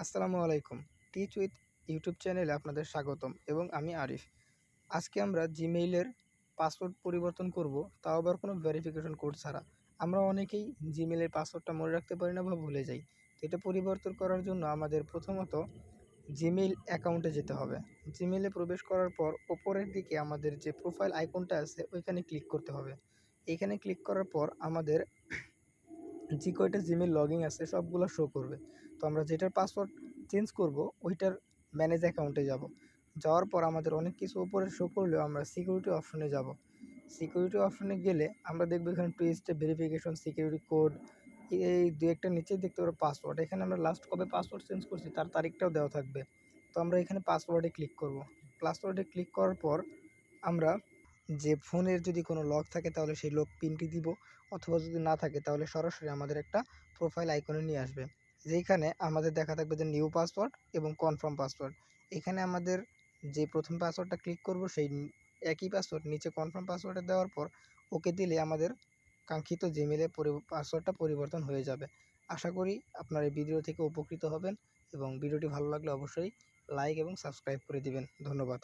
আসসালামু আলাইকুম। Teach with YouTube চ্যানেলে আপনাদের স্বাগতম এবং আমি আরিফ। আজকে আমরা জিমেইলের পাসওয়ার্ড পরিবর্তন করব, তাও আবার কোনো ভেরিফিকেশন কোড ছাড়া। আমরা অনেকেই জিমেইলের পাসওয়ার্ডটা মনে রাখতে পারি না বা ভুলে যাই। তো এটা পরিবর্তন করার জন্য আমাদের প্রথমত জিমেইল অ্যাকাউন্টে যেতে হবে। জিমেইলে প্রবেশ করার পর ওপরের দিকে আমাদের যে প্রোফাইল আইকনটা আছে ওইখানে ক্লিক করতে হবে। এইখানে ক্লিক করার পর আমাদের যে কয়টা জিমেইল লগইন আছে সবগুলো শো করবে। তো আমরা যেটার পাসওয়ার্ড চেঞ্জ করব ওইটার ম্যানেজ অ্যাকাউন্টে যাব। যাওয়ার পর আমাদের অনেক কিছু উপরে শো করলেও আমরা সিকিউরিটি অপশনে যাব। সিকিউরিটি অপশনে গেলে আমরা দেখব এখানে two step verification, security code, এই দু একটা নিচেই দেখতে পারবো পাসওয়ার্ড। এখানে আমরা লাস্ট কবে পাসওয়ার্ড চেঞ্জ করছি তার তারিখটাও দেওয়া থাকবে। তো আমরা এখানে পাসওয়ার্ডে ক্লিক করব। পাসওয়ার্ডে ক্লিক করার পর আমরা যে ফোনের যদি কোনো লক থাকে তাহলে সেই লক পিনটি দিব, অথবা যদি না থাকে তাহলে সরাসরি আমাদের একটা প্রোফাইল আইকনে নিয়ে আসবে, যেখানে আমাদের দেখা থাকবে যে নিউ পাসওয়ার্ড এবং কনফার্ম পাসওয়ার্ড। এখানে আমাদের যে প্রথম পাসওয়ার্ডটা ক্লিক করব সেই একই পাসওয়ার্ড নিচে কনফার্ম পাসওয়ার্ডে দেওয়ার পর ওকে দিলে আমাদের কাঙ্ক্ষিত জিমেলে পাসওয়ার্ডটা পরিবর্তন হয়ে যাবে। আশা করি আপনার এই ভিডিও থেকে উপকৃত হবেন এবং ভিডিওটি ভালো লাগলে অবশ্যই লাইক এবং সাবস্ক্রাইব করে দিবেন। ধন্যবাদ।